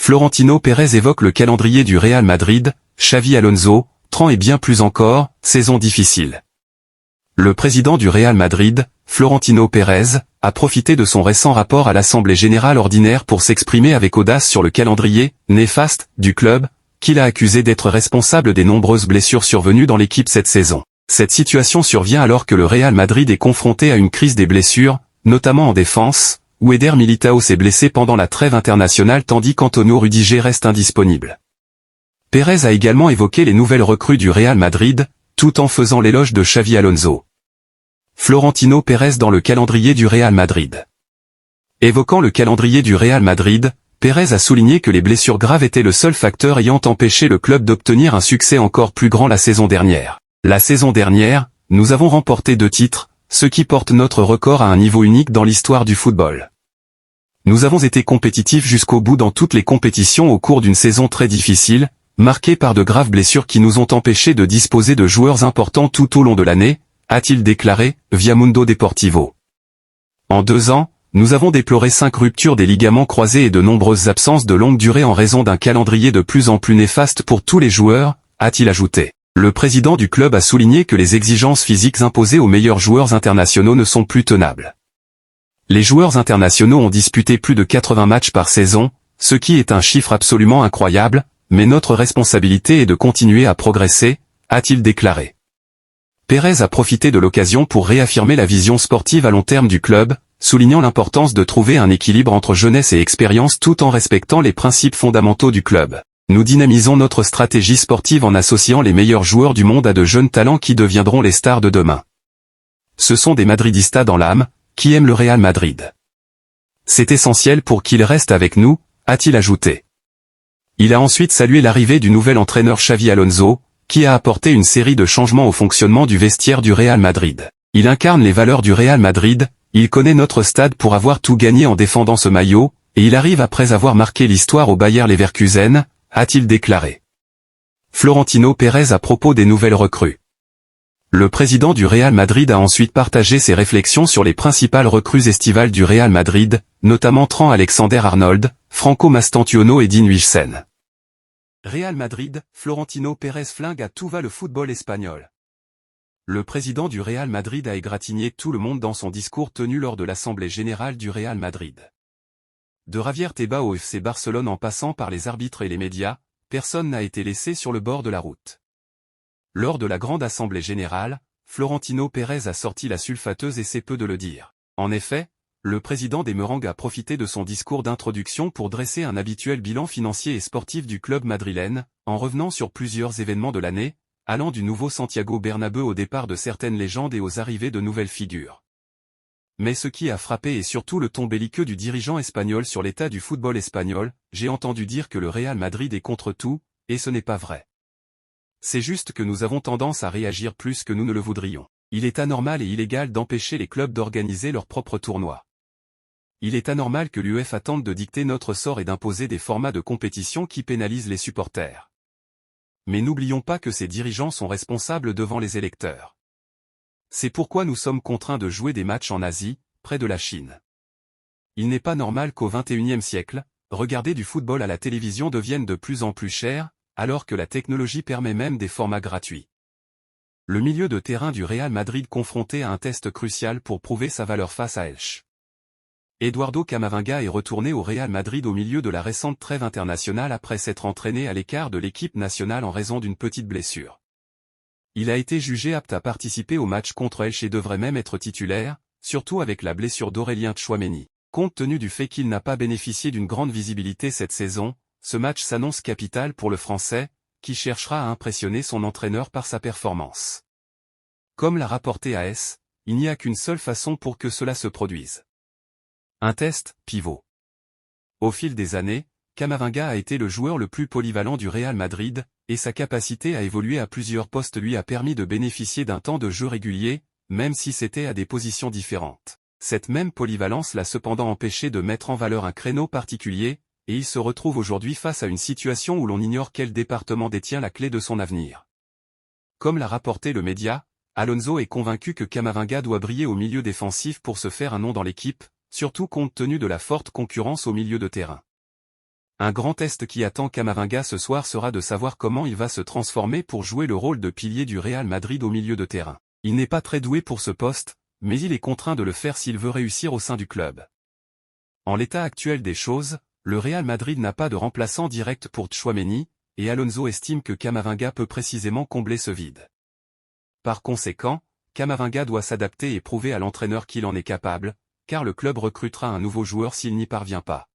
Florentino Pérez évoque le calendrier du Real Madrid, Xavi Alonso, Tran et bien plus encore, saison difficile. Le président du Real Madrid, Florentino Pérez, a profité de son récent rapport à l'Assemblée générale ordinaire pour s'exprimer avec audace sur le calendrier néfaste du club, qu'il a accusé d'être responsable des nombreuses blessures survenues dans l'équipe cette saison. Cette situation survient alors que le Real Madrid est confronté à une crise des blessures, notamment en défense, où Eder Militao s'est blessé pendant la trêve internationale tandis qu'Antonio Rudiger reste indisponible. Pérez a également évoqué les nouvelles recrues du Real Madrid, tout en faisant l'éloge de Xavi Alonso. Florentino Pérez dans le calendrier du Real Madrid. Évoquant le calendrier du Real Madrid, Pérez a souligné que les blessures graves étaient le seul facteur ayant empêché le club d'obtenir un succès encore plus grand la saison dernière. La saison dernière, nous avons remporté 2 titres, ce qui porte notre record à un niveau unique dans l'histoire du football. Nous avons été compétitifs jusqu'au bout dans toutes les compétitions au cours d'une saison très difficile, marquée par de graves blessures qui nous ont empêchés de disposer de joueurs importants tout au long de l'année, a-t-il déclaré, via Mundo Deportivo. En 2 ans, nous avons déploré 5 ruptures des ligaments croisés et de nombreuses absences de longue durée en raison d'un calendrier de plus en plus néfaste pour tous les joueurs, a-t-il ajouté. Le président du club a souligné que les exigences physiques imposées aux meilleurs joueurs internationaux ne sont plus tenables. Les joueurs internationaux ont disputé plus de 80 matchs par saison, ce qui est un chiffre absolument incroyable, mais notre responsabilité est de continuer à progresser, a-t-il déclaré. Pérez a profité de l'occasion pour réaffirmer la vision sportive à long terme du club, soulignant l'importance de trouver un équilibre entre jeunesse et expérience tout en respectant les principes fondamentaux du club. Nous dynamisons notre stratégie sportive en associant les meilleurs joueurs du monde à de jeunes talents qui deviendront les stars de demain. Ce sont des madridistas dans l'âme, qui aiment le Real Madrid. C'est essentiel pour qu'ils restent avec nous, a-t-il ajouté. Il a ensuite salué l'arrivée du nouvel entraîneur Xavi Alonso, qui a apporté une série de changements au fonctionnement du vestiaire du Real Madrid. Il incarne les valeurs du Real Madrid, il connaît notre stade pour avoir tout gagné en défendant ce maillot, et il arrive après avoir marqué l'histoire au Bayer Leverkusen, a-t-il déclaré. Florentino Pérez à propos des nouvelles recrues. Le président du Real Madrid a ensuite partagé ses réflexions sur les principales recrues estivales du Real Madrid, notamment Trent Alexander-Arnold, Franco Mastantuono et Dean Huijsen. Real Madrid, Florentino Pérez flingue à tout va le football espagnol. Le président du Real Madrid a égratigné tout le monde dans son discours tenu lors de l'Assemblée générale du Real Madrid. De Javier Tebas au FC Barcelone en passant par les arbitres et les médias, personne n'a été laissé sur le bord de la route. Lors de la grande assemblée générale, Florentino Pérez a sorti la sulfateuse et c'est peu de le dire. En effet, le président des Merengues a profité de son discours d'introduction pour dresser un habituel bilan financier et sportif du club madrilène, en revenant sur plusieurs événements de l'année, allant du nouveau Santiago Bernabéu au départ de certaines légendes et aux arrivées de nouvelles figures. Mais ce qui a frappé est surtout le ton belliqueux du dirigeant espagnol sur l'état du football espagnol. J'ai entendu dire que le Real Madrid est contre tout, et ce n'est pas vrai. C'est juste que nous avons tendance à réagir plus que nous ne le voudrions. Il est anormal et illégal d'empêcher les clubs d'organiser leurs propres tournois. Il est anormal que l'UEFA tente de dicter notre sort et d'imposer des formats de compétition qui pénalisent les supporters. Mais n'oublions pas que ces dirigeants sont responsables devant les électeurs. C'est pourquoi nous sommes contraints de jouer des matchs en Asie, près de la Chine. Il n'est pas normal qu'au XXIe siècle, regarder du football à la télévision devienne de plus en plus cher, alors que la technologie permet même des formats gratuits. Le milieu de terrain du Real Madrid confronté à un test crucial pour prouver sa valeur face à Elche. Eduardo Camavinga est retourné au Real Madrid au milieu de la récente trêve internationale après s'être entraîné à l'écart de l'équipe nationale en raison d'une petite blessure. Il a été jugé apte à participer au match contre Elche et devrait même être titulaire, surtout avec la blessure d'Aurélien Tchouaméni. Compte tenu du fait qu'il n'a pas bénéficié d'une grande visibilité cette saison, ce match s'annonce capital pour le Français, qui cherchera à impressionner son entraîneur par sa performance. Comme l'a rapporté AS, il n'y a qu'une seule façon pour que cela se produise. Un test, pivot. Au fil des années, Camavinga a été le joueur le plus polyvalent du Real Madrid, et sa capacité à évoluer à plusieurs postes lui a permis de bénéficier d'un temps de jeu régulier, même si c'était à des positions différentes. Cette même polyvalence l'a cependant empêché de mettre en valeur un créneau particulier, et il se retrouve aujourd'hui face à une situation où l'on ignore quel département détient la clé de son avenir. Comme l'a rapporté le média, Alonso est convaincu que Camavinga doit briller au milieu défensif pour se faire un nom dans l'équipe, surtout compte tenu de la forte concurrence au milieu de terrain. Un grand test qui attend Camavinga ce soir sera de savoir comment il va se transformer pour jouer le rôle de pilier du Real Madrid au milieu de terrain. Il n'est pas très doué pour ce poste, mais il est contraint de le faire s'il veut réussir au sein du club. En l'état actuel des choses, le Real Madrid n'a pas de remplaçant direct pour Tchouaméni, et Alonso estime que Camavinga peut précisément combler ce vide. Par conséquent, Camavinga doit s'adapter et prouver à l'entraîneur qu'il en est capable, car le club recrutera un nouveau joueur s'il n'y parvient pas.